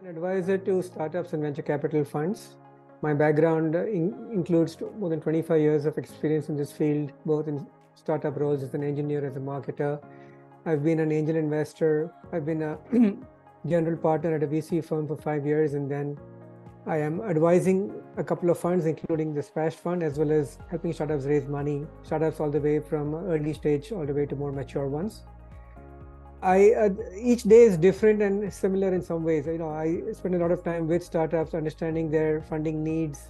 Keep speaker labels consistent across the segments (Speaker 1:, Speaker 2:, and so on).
Speaker 1: An advisor to startups and venture capital funds. My background includes more than 25 years of experience in this field, both in startup roles as an engineer, as a marketer. I've been an angel investor. I've been a general partner at a VC firm for 5 years, and then I am advising a couple of funds, including the Splash Fund, as well as helping startups raise money, startups all the way from early stage all the way to more mature ones. Each day is different and similar in some ways. I spend a lot of time with startups, understanding their funding needs,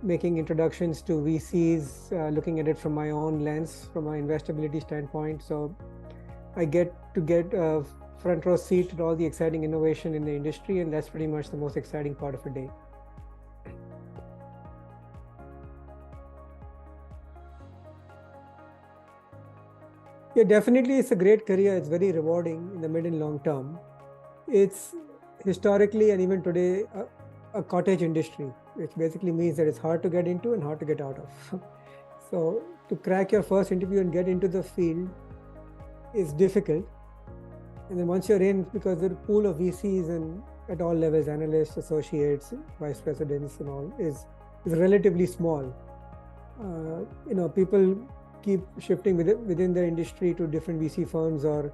Speaker 1: making introductions to VCs, looking at it from my own lens, from my investability standpoint. So I get a front row seat to all the exciting innovation in the industry, and that's pretty much the most exciting part of a day. Yeah, definitely it's a great career. It's very rewarding in the mid and long term. It's historically and even today a cottage industry, which basically means that it's hard to get into and hard to get out of. So to crack your first interview and get into the field is difficult. And then once you're in, because the pool of VCs and at all levels, analysts, associates, vice presidents and all is relatively small. People keep shifting within the industry to different VC firms or,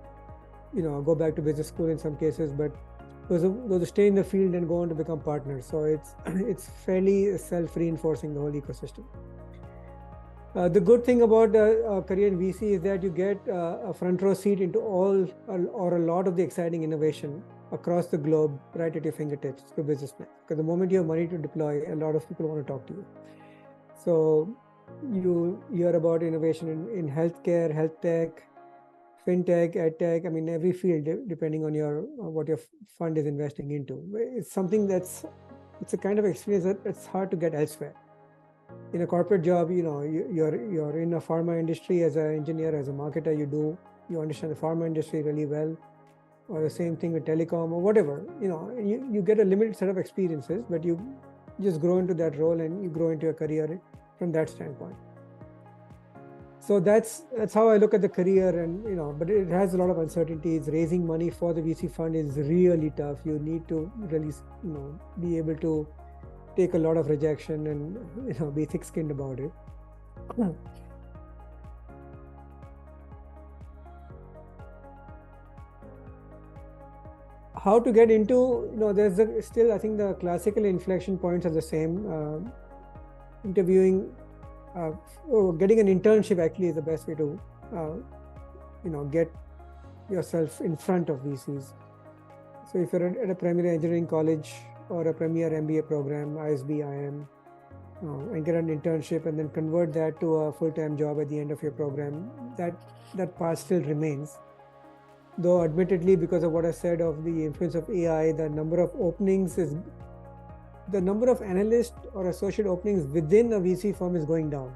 Speaker 1: go back to business school in some cases, but those who stay in the field and go on to become partners. So it's fairly self-reinforcing, the whole ecosystem. The good thing about a career in VC is that you get a front row seat into all or a lot of the exciting innovation across the globe right at your fingertips for businessmen. Because the moment you have money to deploy, a lot of people want to talk to you. So you hear about innovation in healthcare, health tech, fintech, edtech. I mean, every field, depending on what your fund is investing into. It's something it's a kind of experience that it's hard to get elsewhere. In a corporate job, you're in a pharma industry as an engineer, as a marketer, you understand the pharma industry really well, or the same thing with telecom or whatever. You get a limited set of experiences, but you just grow into that role and you grow into a career from that standpoint. So that's how I look at the career, and but it has a lot of uncertainties. Raising money for the VC fund is really tough. You need to really be able to take a lot of rejection and be thick-skinned about it. How to get into, there's still, I think the classical inflection points are the same. Interviewing, getting an internship actually is the best way to, get yourself in front of VCs. So if you're at a premier engineering college or a premier MBA program, ISB, IM, and get an internship and then convert that to a full-time job at the end of your program, that path still remains. Though admittedly, because of what I said of the influence of AI, the number of analyst or associate openings within a VC firm is going down,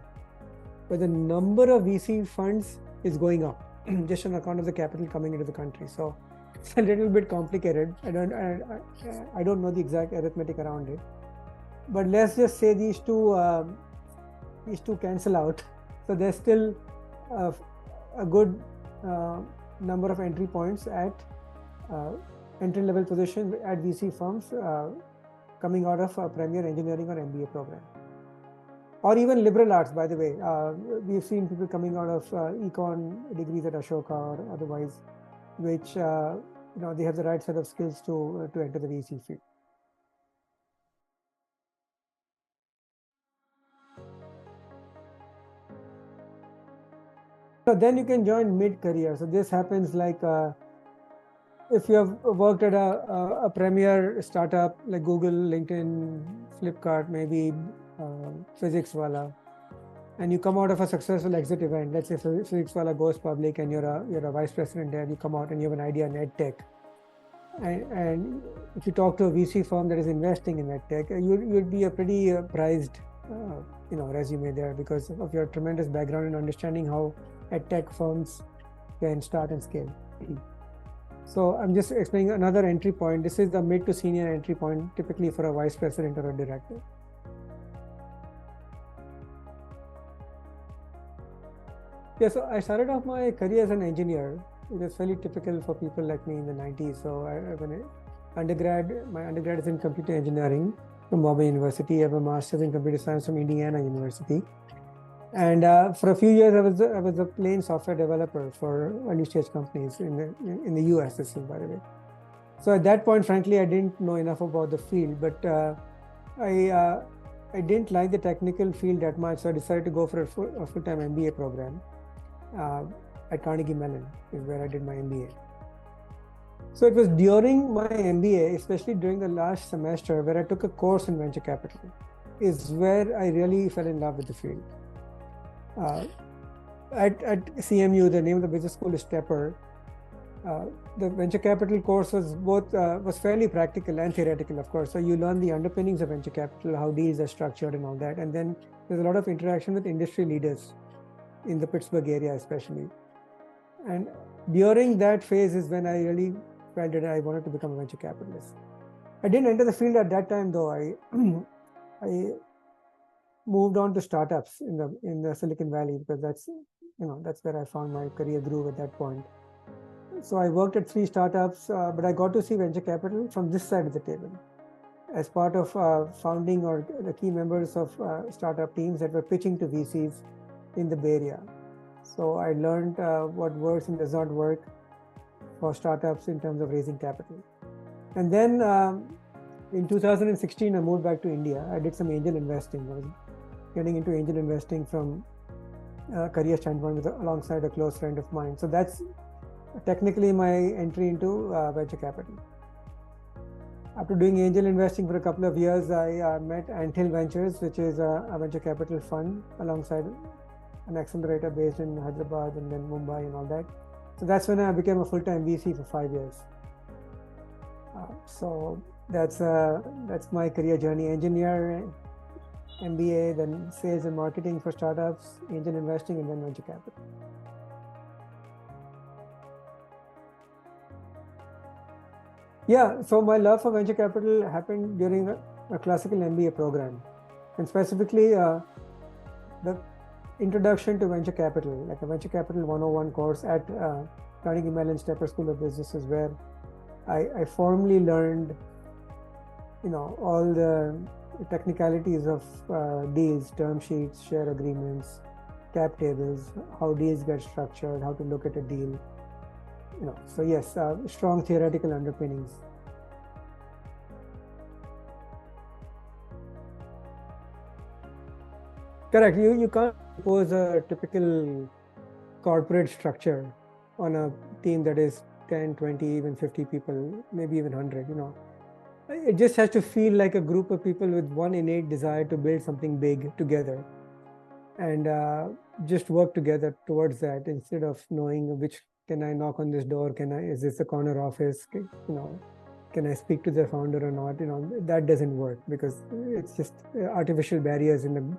Speaker 1: but the number of VC funds is going up just on account of the capital coming into the country. So it's a little bit complicated. I don't know the exact arithmetic around it, but let's just say these two cancel out. So there's still a good number of entry points at entry-level positions at VC firms coming out of a premier engineering or MBA program. Or even liberal arts, by the way. We've seen people coming out of econ degrees at Ashoka or otherwise, which they have the right set of skills to enter the VC field. So then you can join mid-career. So this happens like if you have worked at a premier startup like Google, LinkedIn, Flipkart, maybe Physics Wala, and you come out of a successful exit event. Let's say Physics Wala goes public and you're a vice president there. You come out and you have an idea in edtech. And if you talk to a VC firm that is investing in edtech, you'd be a pretty prized resume there because of your tremendous background in understanding how edtech firms can start and scale. So I'm just explaining another entry point. This is the mid to senior entry point, typically for a vice president or a director. Yeah, so I started off my career as an engineer. It was fairly typical for people like me in the 90s. So My undergrad is in computer engineering from Bombay University. I have a master's in computer science from Indiana University. And for a few years, I was a plain software developer for early stage companies in the US, this is, by the way. So at that point, frankly, I didn't know enough about the field, but I didn't like the technical field that much, so I decided to go for a full-time MBA program at Carnegie Mellon, is where I did my MBA. So it was during my MBA, especially during the last semester, where I took a course in venture capital, is where I really fell in love with the field. At CMU, the name of the business school is Stepper. The venture capital course was fairly practical and theoretical, of course. So you learn the underpinnings of venture capital, how deals are structured and all that. And then there's a lot of interaction with industry leaders in the Pittsburgh area, especially. And during that phase is when I really felt that I wanted to become a venture capitalist. I didn't enter the field at that time, though. I moved on to startups in the Silicon Valley, because that's where I found my career groove at that point. So I worked at 3 startups, but I got to see venture capital from this side of the table as part of founding or the key members of startup teams that were pitching to VCs in the Bay Area. So I learned what works and does not work for startups in terms of raising capital. And then in 2016, I moved back to India. I did some angel investing. I was getting into angel investing from a career standpoint alongside a close friend of mine. So that's technically my entry into venture capital. After doing angel investing for a couple of years, I met Anthill Ventures, which is a venture capital fund alongside an accelerator based in Hyderabad and then Mumbai and all that. So that's when I became a full-time VC for 5 years. So that's my career journey: engineer, MBA, then sales and marketing for startups, angel investing, and then venture capital. Yeah, so my love for venture capital happened during a classical MBA program, and specifically the introduction to venture capital, like a venture capital 101 course at Carnegie Mellon Stepper School of Business, is where I formally learned, all the technicalities of deals, term sheets, share agreements, cap tables, how deals get structured, how to look at a deal. So yes, strong theoretical underpinnings. Correct. You can't impose a typical corporate structure on a team that is 10, 20, even 50 people, maybe even 100. It just has to feel like a group of people with one innate desire to build something big together, and just work together towards that, instead of knowing which, can I knock on this door? Is this a corner office? Can I speak to the founder or not? That doesn't work, because it's just artificial barriers in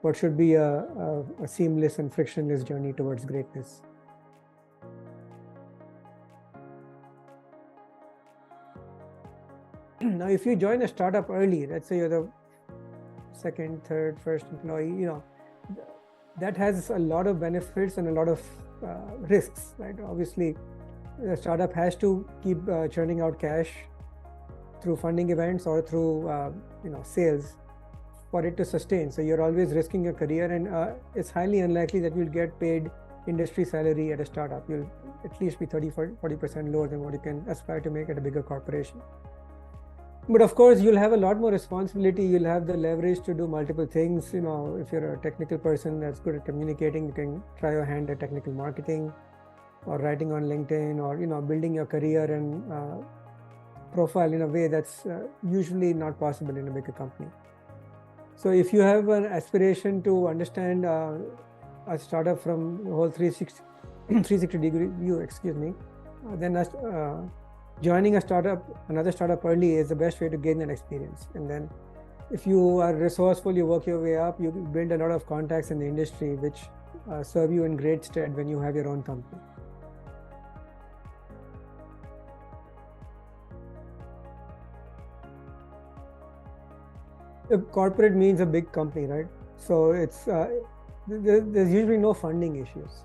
Speaker 1: what should be a seamless and frictionless journey towards greatness. Now, if you join a startup early, let's say you're the second, third, first employee, that has a lot of benefits and a lot of risks, right? Obviously, the startup has to keep churning out cash through funding events or through sales for it to sustain. So you're always risking your career, and it's highly unlikely that you'll get paid industry salary at a startup. You'll at least be 30-40% lower than what you can aspire to make at a bigger corporation. But of course, you'll have a lot more responsibility. You'll have the leverage to do multiple things. If you're a technical person that's good at communicating, you can try your hand at technical marketing or writing on LinkedIn, or building your career and profile in a way that's usually not possible in a bigger company. So if you have an aspiration to understand a startup from the whole 360 degree view, then joining another startup early is the best way to gain that experience. And then if you are resourceful, you work your way up, you build a lot of contacts in the industry, which serve you in great stead when you have your own company. A corporate means a big company, right? So it's there's usually no funding issues.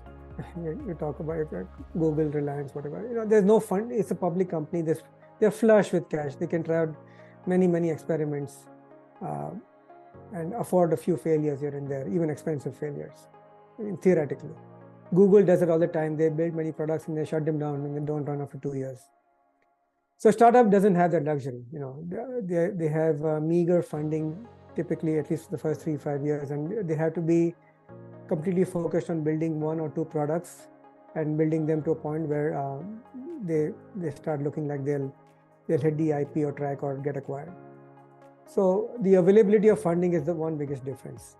Speaker 1: You talk about Google, Reliance, whatever. There's no fund. It's a public company. There's they're flush with cash. They can try out many experiments and afford a few failures here and there, even expensive failures, theoretically. Google does it all the time. They build many products and they shut them down and they don't run after 2 years. So startup doesn't have that luxury. They have meager funding, typically at least the first 3-5 years, and they have to be completely focused on building 1 or 2 products and building them to a point where they start looking like they'll hit the IPO track or get acquired. So the availability of funding is the one biggest difference.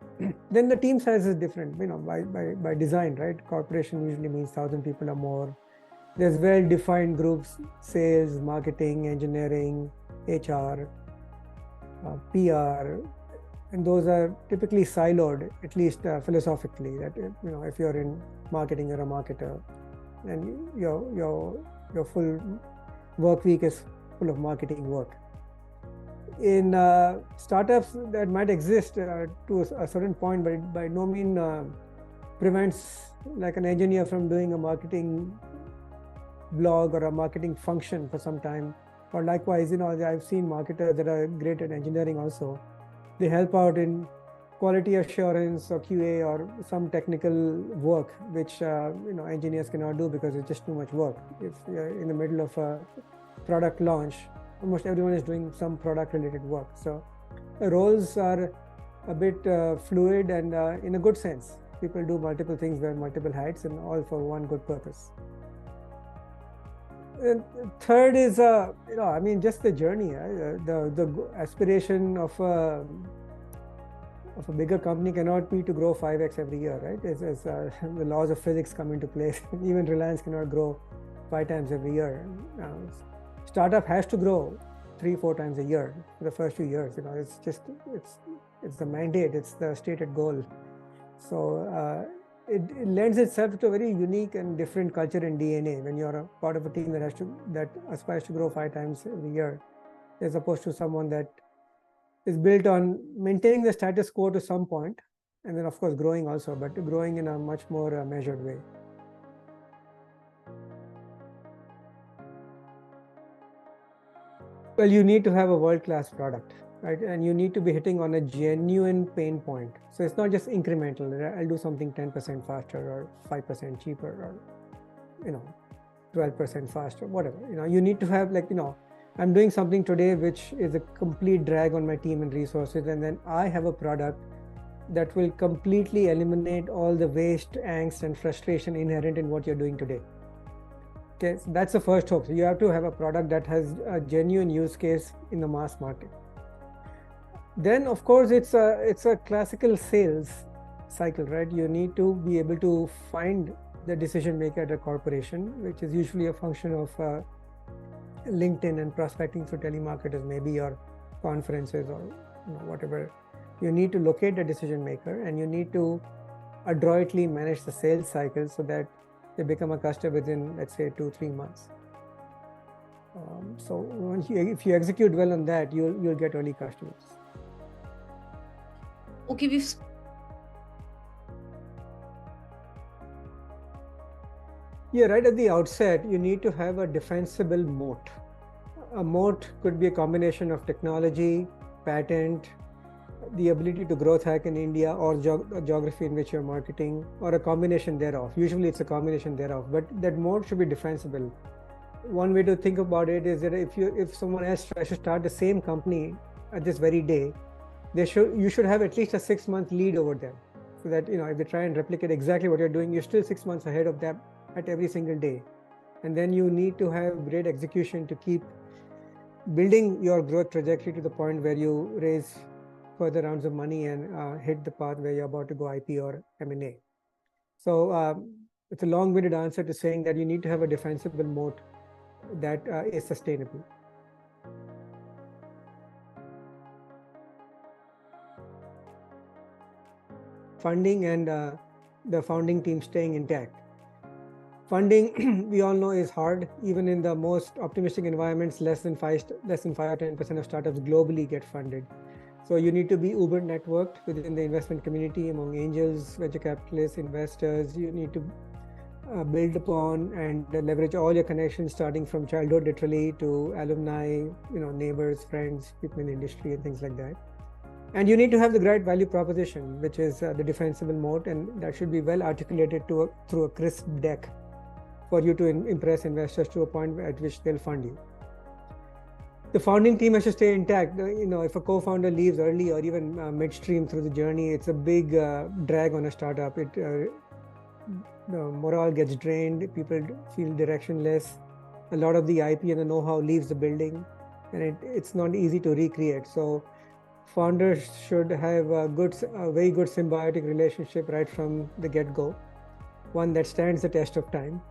Speaker 1: Then the team size is different, by design, right? Corporation usually means 1,000 people or more. There's well-defined groups: sales, marketing, engineering, HR, PR, and those are typically siloed, at least philosophically. That if you're in marketing, you're a marketer, and your full work week is full of marketing work. In startups, that might exist to a certain point, but it by no means prevents like an engineer from doing a marketing blog or a marketing function for some time. Or likewise, I've seen marketers that are great at engineering also. They help out in quality assurance or QA or some technical work, which engineers cannot do because it's just too much work. If you're in the middle of a product launch, almost everyone is doing some product related work. So the roles are a bit fluid and in a good sense. People do multiple things, wear multiple hats, and all for one good purpose. And third is, just the journey. The aspiration of a bigger company cannot be to grow 5x every year, right? As the laws of physics come into place. Even Reliance cannot grow 5 times every year. Startup has to grow 3-4 times a year for the first few years. It's the mandate, it's the stated goal. So it lends itself to a very unique and different culture and DNA when you're a part of a team that aspires to grow 5 times every year, as opposed to someone that is built on maintaining the status quo to some point, and then of course growing also, but growing in a much more measured way. Well, you need to have a world-class product, right? And you need to be hitting on a genuine pain point. So it's not just incremental. I'll do something 10% faster or 5% cheaper or 12% faster, whatever. You need to have I'm doing something today which is a complete drag on my team and resources, and then I have a product that will completely eliminate all the waste, angst, and frustration inherent in what you're doing today. Okay, so that's the first hope. So you have to have a product that has a genuine use case in the mass market. Then, of course, it's a classical sales cycle, right? You need to be able to find the decision maker at a corporation, which is usually a function of LinkedIn and prospecting through telemarketers, maybe, or conferences or whatever. You need to locate the decision maker, and you need to adroitly manage the sales cycle so that they become a customer within, let's say, 2-3 months. So if you execute well on that, you'll get early customers.
Speaker 2: Okay,
Speaker 1: right at the outset, you need to have a defensible moat. A moat could be a combination of technology, patent, the ability to growth hack in India, or geography in which you're marketing, or a combination thereof. Usually it's a combination thereof, but that moat should be defensible. One way to think about it is that if someone else tries to start the same company at this very day, you should have at least a 6-month lead over them, so that if they try and replicate exactly what you're doing, you're still 6 months ahead of them at every single day. And then you need to have great execution to keep building your growth trajectory to the point where you raise further rounds of money and hit the path where you're about to go IP or M&A. So it's a long-winded answer to saying that you need to have a defensible moat that is sustainable. Funding and the founding team staying intact. Funding, we all know, is hard. Even in the most optimistic environments, less than 5 or 10% of startups globally get funded. So you need to be uber networked within the investment community among angels, venture capitalists, investors. You need to build upon and leverage all your connections, starting from childhood literally to alumni, neighbors, friends, people in the industry and things like that. And you need to have the right value proposition, which is the defensible moat, and that should be well articulated through a crisp deck for you to impress investors to a point at which they'll fund you. The founding team has to stay intact. If a co-founder leaves early or even midstream through the journey, it's a big drag on a startup. The morale gets drained, people feel directionless, a lot of the IP and the know-how leaves the building, and it's not easy to recreate. So founders should have a very good symbiotic relationship right from the get-go, one that stands the test of time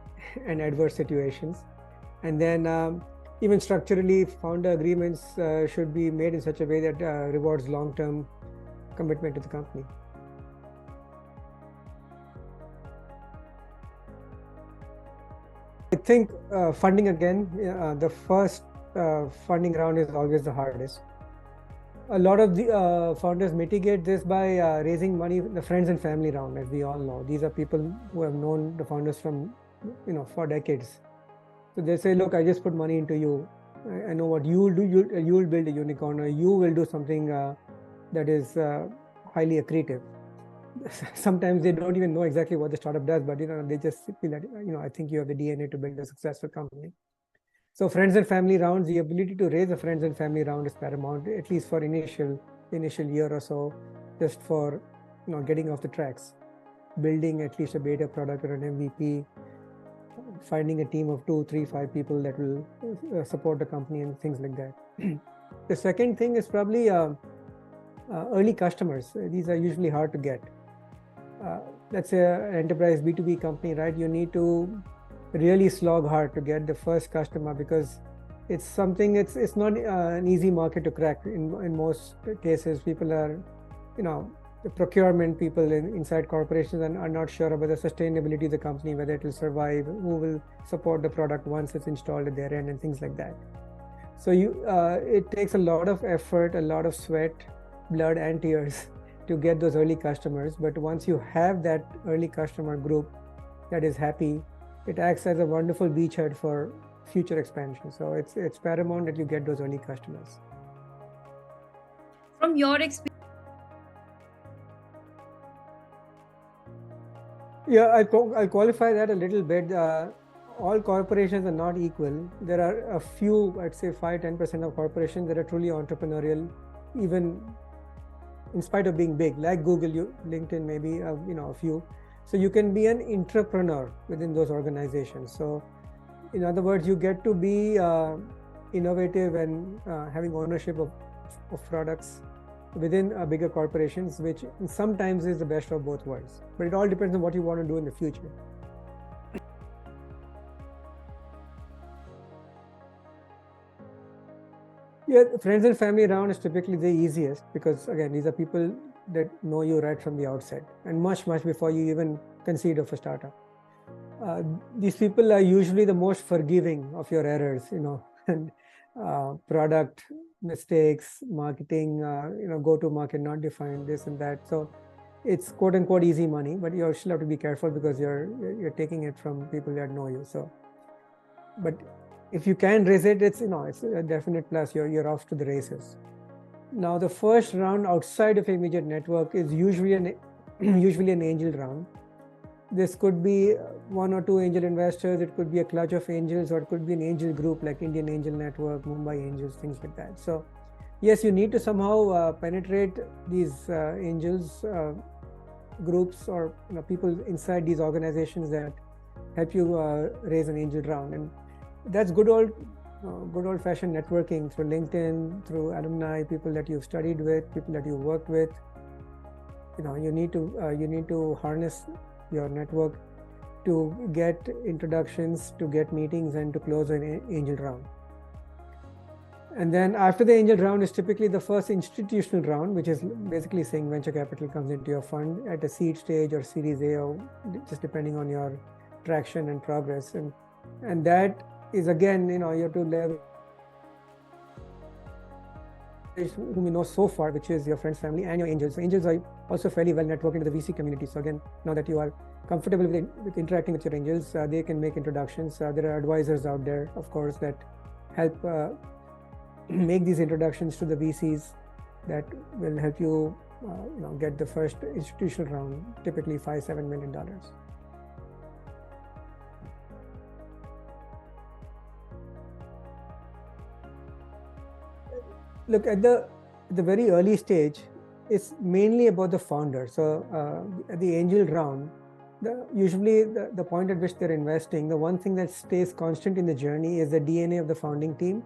Speaker 1: and adverse situations. And then even structurally, founder agreements should be made in such a way that rewards long-term commitment to the company. I think funding again, the first funding round is always the hardest. A lot of the founders mitigate this by raising money in the friends and family round, as we all know. These are people who have known the founders from, for decades. So they say, look, I just put money into you. I know what you will do. You will build a unicorn, or you will do something that is highly accretive. Sometimes they don't even know exactly what the startup does, but they just feel that I think you have the DNA to build a successful company. So friends and family rounds, the ability to raise a friends and family round is paramount, at least for initial year or so, just for getting off the tracks, building at least a beta product or an MVP, finding a team of 2, 3, 5 people that will support the company and things like that. The second thing is probably early customers. These are usually hard to get. Let's say an enterprise B2B company, right? You need to really slog hard to get the first customer, because it's not an easy market to crack. In most cases, people are, the procurement people inside corporations are not sure about the sustainability of the company, whether it will survive, who will support the product once it's installed at their end, and things like that. So it takes a lot of effort, a lot of sweat, blood and tears to get those early customers. But once you have that early customer group that is happy, it acts as a wonderful beachhead for future expansion. So it's paramount that you get those early customers.
Speaker 2: From your experience.
Speaker 1: Yeah, I'll qualify that a little bit. All corporations are not equal. There are a few, I'd say 5-10% of corporations that are truly entrepreneurial, even in spite of being big, like Google, LinkedIn, maybe a few. So you can be an entrepreneur within those organizations. So in other words, you get to be innovative and having ownership of products within bigger corporations, which sometimes is the best of both worlds. But it all depends on what you want to do in the future. Yeah, friends and family round is typically the easiest, because again, these are people that know you right from the outset, and much before you even conceive of a startup. These people are usually the most forgiving of your errors, and product mistakes, marketing, go to market not defined, this and that. So it's quote unquote easy money, but you still have to be careful because you're taking it from people that know you. So, but if you can raise it, it's a definite plus. You're off to the races. Now the first round outside of immediate network is usually an angel round. This could be 1 or 2 angel investors, it could be a clutch of angels, or it could be an angel group like Indian Angel Network, Mumbai Angels, things like that. So yes, you need to somehow penetrate these angels groups, or people inside these organizations that help you raise an angel round. And that's good old-fashioned networking through LinkedIn, through alumni, people that you've studied with, people that you've worked with. You need to harness your network to get introductions, to get meetings, and to close an angel round. And then after the angel round is typically the first institutional round, which is basically saying venture capital comes into your fund at a seed stage or Series A, or just depending on your traction and progress. And that is, again, you have to leverage whom you know so far, which is your friends, family, and your angels. So angels are also fairly well networked into the VC community. So again, now that you are comfortable with interacting with your angels, they can make introductions. There are advisors out there, of course, that help make these introductions to the VCs that will help you, get the first institutional round, typically $5-7 million. Look, at the very early stage, it's mainly about the founder. So at the angel round, usually the point at which they're investing, the one thing that stays constant in the journey is the DNA of the founding team,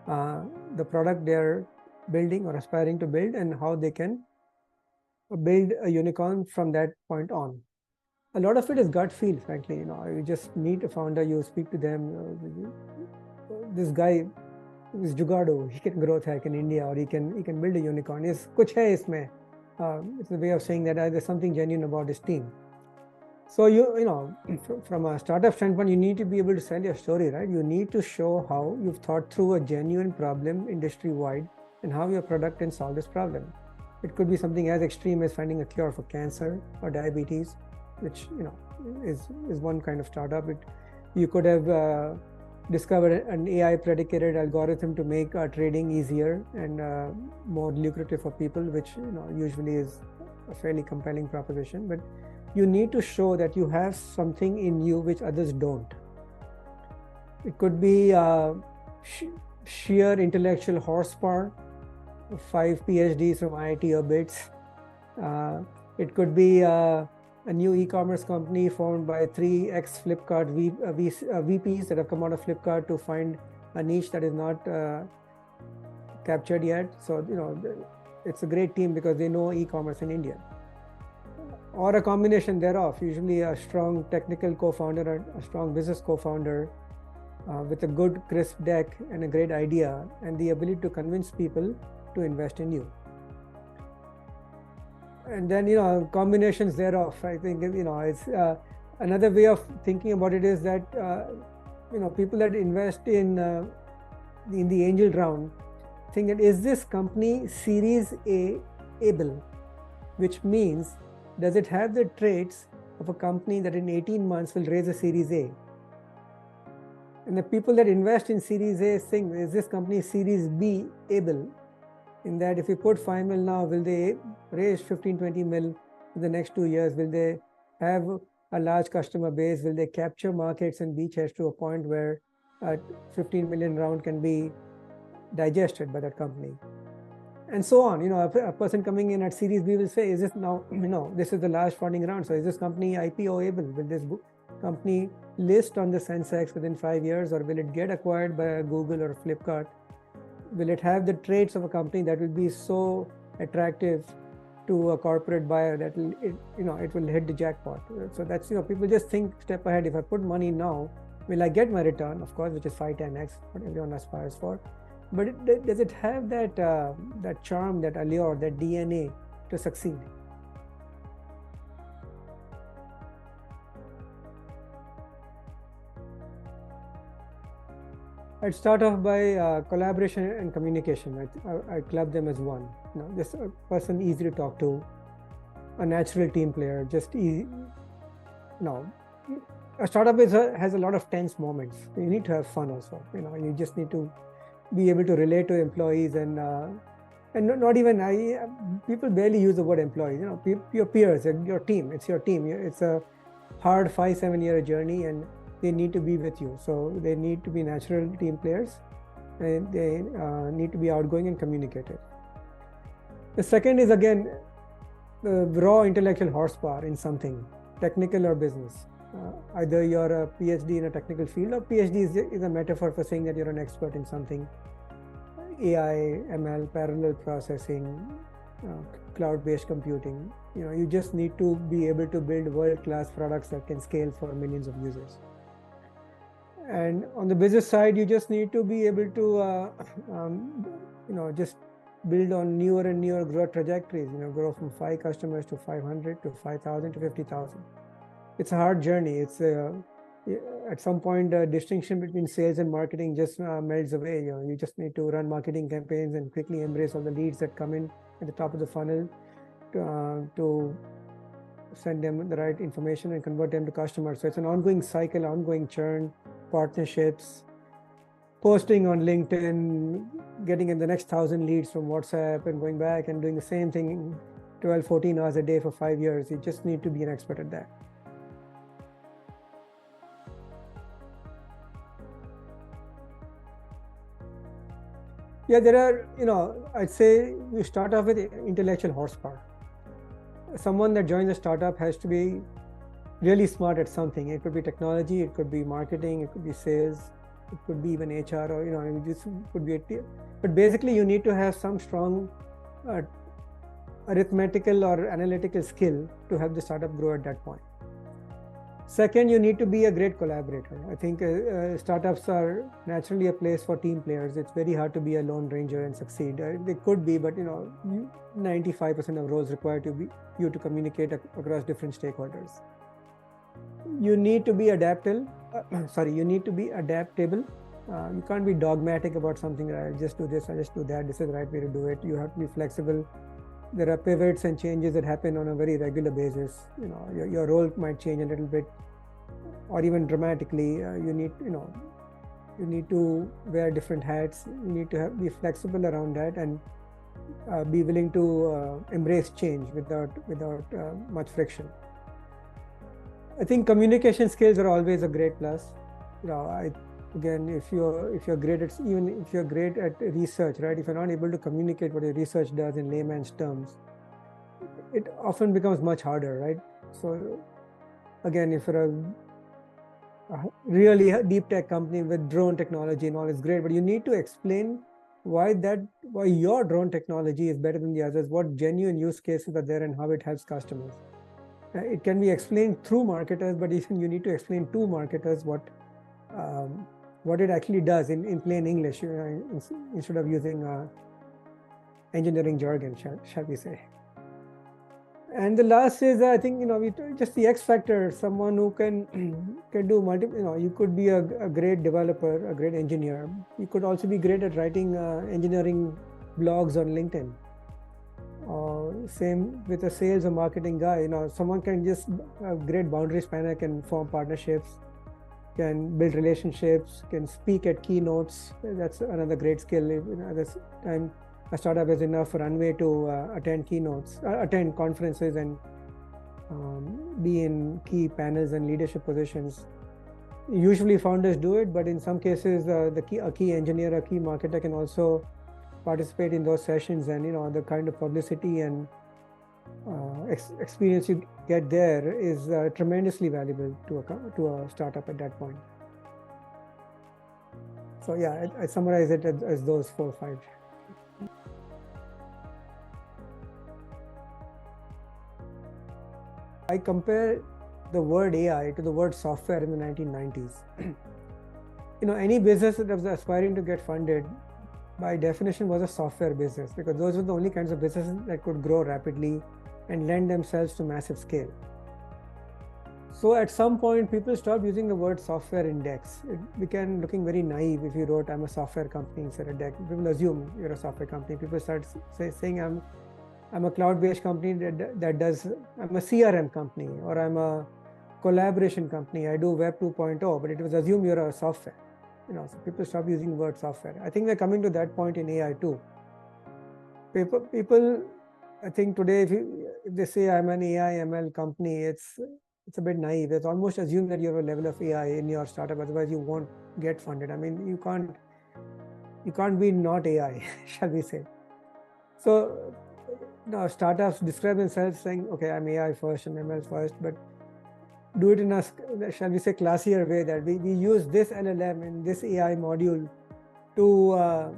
Speaker 1: the product they're building or aspiring to build, and how they can build a unicorn from that point on. A lot of it is gut feel, frankly. You just meet a founder, you speak to them. This guy is Jugado, he can growth hack in India, or he can build a unicorn. It's kuch hai isme. It's a way of saying that there's something genuine about his team. So from a startup standpoint, you need to be able to sell your story, right? You need to show how you've thought through a genuine problem industry-wide and how your product can solve this problem. It could be something as extreme as finding a cure for cancer or diabetes, which is one kind of startup. You could have discovered an AI predicated algorithm to make trading easier and more lucrative for people, which usually is a fairly compelling proposition. But you need to show that you have something in you which others don't. It could be sheer intellectual horsepower, 5 PhDs from IIT or BITS. It could be a new e-commerce company formed by 3 ex-Flipkart VPs that have come out of Flipkart to find a niche that is not captured yet. So it's a great team because they know e-commerce in India. Or a combination thereof, usually a strong technical co-founder, a strong business co-founder with a good crisp deck and a great idea and the ability to convince people to invest in you. And then, combinations thereof, I think, it's another way of thinking about it is that, people that invest in the angel round think that, is this company Series A able? Which means, does it have the traits of a company that in 18 months will raise a Series A? And the people that invest in Series A think, is this company Series B able? In that if you put 5 mil now, will they raise 15-20 mil in the next 2 years? Will they have a large customer base? Will they capture markets and beachheads to a point where a 15 million round can be digested by that company? And so on. A person coming in at Series B will say, is this now, this is the last funding round. So is this company IPO able? Will this company list on the Sensex within 5 years, or will it get acquired by a Google or a Flipkart? Will it have the traits of a company that will be so attractive to a corporate buyer that it will hit the jackpot? So that's, people just think step ahead. If I put money now, will I get my return? Of course, which is 5-10x, what everyone aspires for. But does it have that charm, that allure, that DNA to succeed? I'd start off by collaboration and communication. I club them as one. Just a person easy to talk to, a natural team player, just easy. A startup has a lot of tense moments. You need to have fun also. You just need to be able to relate to employees and not even people barely use the word employees. Your peers, your team. It's your team. It's a hard 5-7 year journey, and they need to be with you. So they need to be natural team players, and they need to be outgoing and communicative. The second is, again, raw intellectual horsepower in something, technical or business. Either you're a PhD in a technical field, or PhD is a metaphor for saying that you're an expert in something. AI, ML, parallel processing, cloud-based computing. You just need to be able to build world-class products that can scale for millions of users. And on the business side, you just need to be able to, just build on newer and newer growth trajectories. Grow from 5 customers to 500 to 5,000 to 50,000. It's a hard journey. It's At some point, the distinction between sales and marketing just melts away. You just need to run marketing campaigns and quickly embrace all the leads that come in at the top of the funnel to send them the right information and convert them to customers. So it's an ongoing cycle, ongoing churn, partnerships, posting on LinkedIn, getting in the next 1,000 leads from WhatsApp and going back and doing the same thing 12, 14 hours a day for 5 years. You just need to be an expert at that. Yeah, there are, I'd say you start off with intellectual horsepower. Someone that joins a startup has to be really smart at something. It could be technology, it could be marketing, it could be sales, it could be even HR, or it just could be but basically you need to have some strong arithmetical or analytical skill to help the startup grow at that point. Second, you need to be a great collaborator. I think startups are naturally a place for team players. It's very hard to be a lone ranger and succeed. They could be, but 95% of roles require you to communicate across different stakeholders. You need to be adaptable. You need to be adaptable. You can't be dogmatic about something. I just do this, I just do that. This is the right way to do it. You have to be flexible. There are pivots and changes that happen on a very regular basis. Your role might change a little bit, or even dramatically. You need to wear different hats. You need to be flexible around that and be willing to embrace change without much friction. I think communication skills are always a great plus. Again, if you're great at, even if you're great at research, right? If you're not able to communicate what your research does in layman's terms, it often becomes much harder, right? So again, if you're a really deep tech company with drone technology and all, is great, but you need to explain why your drone technology is better than the others, what genuine use cases are there and how it helps customers. It can be explained through marketers, but even you need to explain to marketers what it actually does in plain English, instead of using engineering jargon, shall we say. And the last is, I think, just the X factor, someone who can do multiple, you could be a great developer, a great engineer. You could also be great at writing engineering blogs on LinkedIn. Same with a sales or marketing guy. Someone can just have great boundary spanner, can form partnerships, can build relationships, can speak at keynotes. That's another great skill. At this time, a startup has enough runway to attend keynotes, attend conferences, and be in key panels and leadership positions. Usually founders do it, but in some cases, a key engineer, a key marketer can also participate in those sessions, and the kind of publicity and experience you get there is tremendously valuable to a startup at that point. So yeah, I summarize it as those 4 or 5. I compare the word AI to the word software in the 1990s. Any business that was aspiring to get funded, by definition, was a software business, because those were the only kinds of businesses that could grow rapidly and lend themselves to massive scale. So at some point, people stopped using the word software index. It began looking very naive if you wrote, "I'm a software company" instead of deck. People assume you're a software company. People start saying, I'm a cloud-based company that does, I'm a CRM company, or I'm a collaboration company, I do Web 2.0, but it was assumed you're a software. So people stop using the word software. I think we're coming to that point in AI too. People, I think today, if they say I'm an AI ML company, it's a bit naive. It's almost assumed that you have a level of AI in your startup, otherwise you won't get funded. I mean, you can't be not AI, shall we say. So startups describe themselves saying, okay, I'm AI first and ML first, but do it in a, shall we say, classier way, that we use this LLM and this AI module to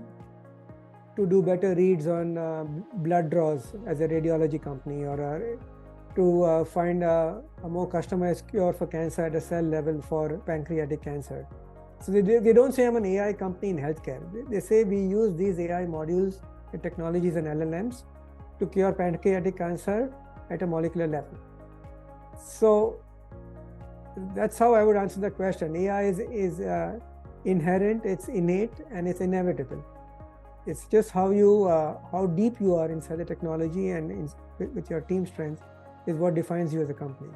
Speaker 1: do better reads on blood draws as a radiology company, or to find a more customized cure for cancer at a cell level for pancreatic cancer. So they don't say I'm an AI company in healthcare. They say we use these AI modules, the technologies and LLMs to cure pancreatic cancer at a molecular level. So that's how I would answer the question. AI is inherent, it's innate, and it's inevitable. It's just how deep you are inside the technology and with your team strength is what defines you as a company.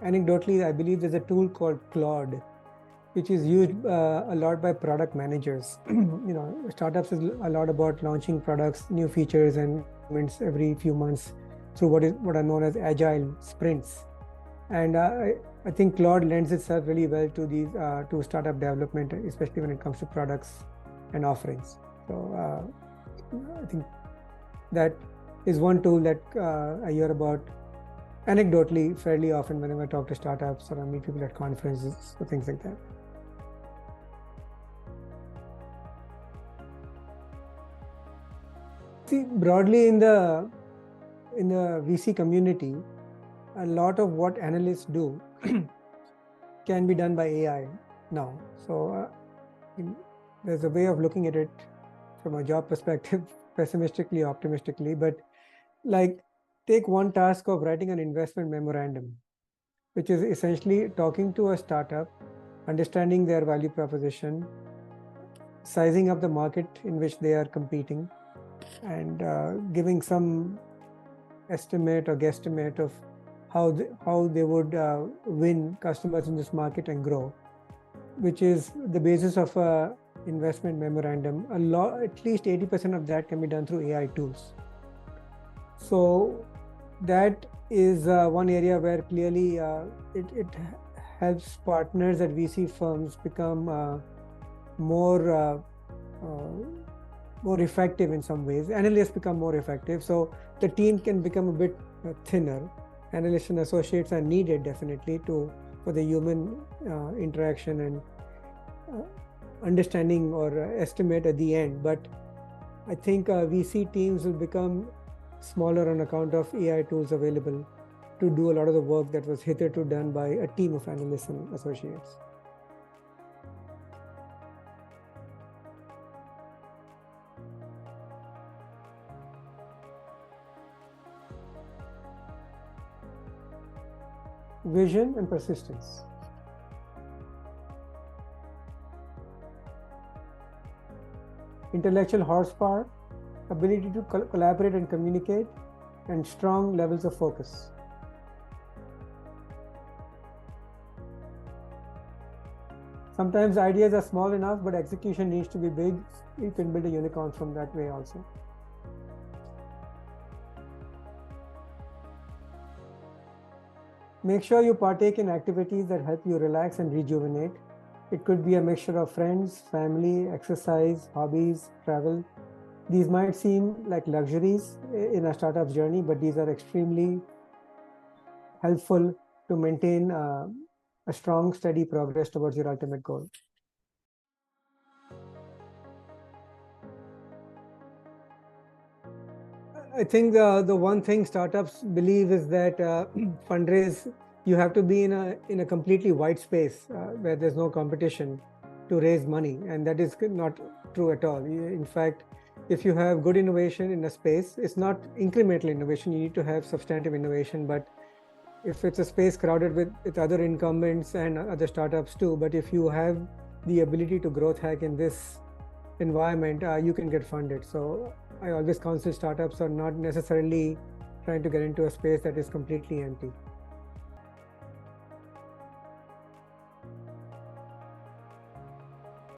Speaker 1: Anecdotally, I believe there's a tool called Claude, which is used a lot by product managers. Startups is a lot about launching products, new features, and improvements every few months through what are known as agile sprints. And I think Claude lends itself really well to these to startup development, especially when it comes to products and offerings. So I think that is one tool that I hear about anecdotally fairly often whenever I talk to startups or I meet people at conferences or things like that. See, broadly in the VC community, a lot of what analysts do can be done by AI now. So there's a way of looking at it from a job perspective, pessimistically, optimistically, but like take one task of writing an investment memorandum, which is essentially talking to a startup, understanding their value proposition, sizing up the market in which they are competing, and giving some estimate or guesstimate of how they would win customers in this market and grow, which is the basis of a investment memorandum. At least 80% of that can be done through AI tools. So that is one area where clearly it helps partners at VC firms become more effective in some ways. Analysts become more effective, so the team can become a bit thinner. Analysts and associates are needed definitely for the human interaction and understanding or estimate at the end. But I think VC teams will become smaller on account of AI tools available to do a lot of the work that was hitherto done by a team of analysts and associates. Vision and persistence. Intellectual horsepower, ability to collaborate and communicate, and strong levels of focus. Sometimes ideas are small enough, but execution needs to be big. You can build a unicorn from that way also. Make sure you partake in activities that help you relax and rejuvenate. It could be a mixture of friends, family, exercise, hobbies, travel. These might seem like luxuries in a startup's journey, but these are extremely helpful to maintain a strong, steady progress towards your ultimate goal. I think the one thing startups believe is that fundraise, you have to be in a completely white space where there's no competition to raise money, and that is not true at all. In fact, if you have good innovation in a space, it's not incremental innovation. You need to have substantive innovation, but if it's a space crowded with other incumbents and other startups too, but if you have the ability to growth hack in this environment, you can get funded. So I always counsel startups are not necessarily trying to get into a space that is completely empty.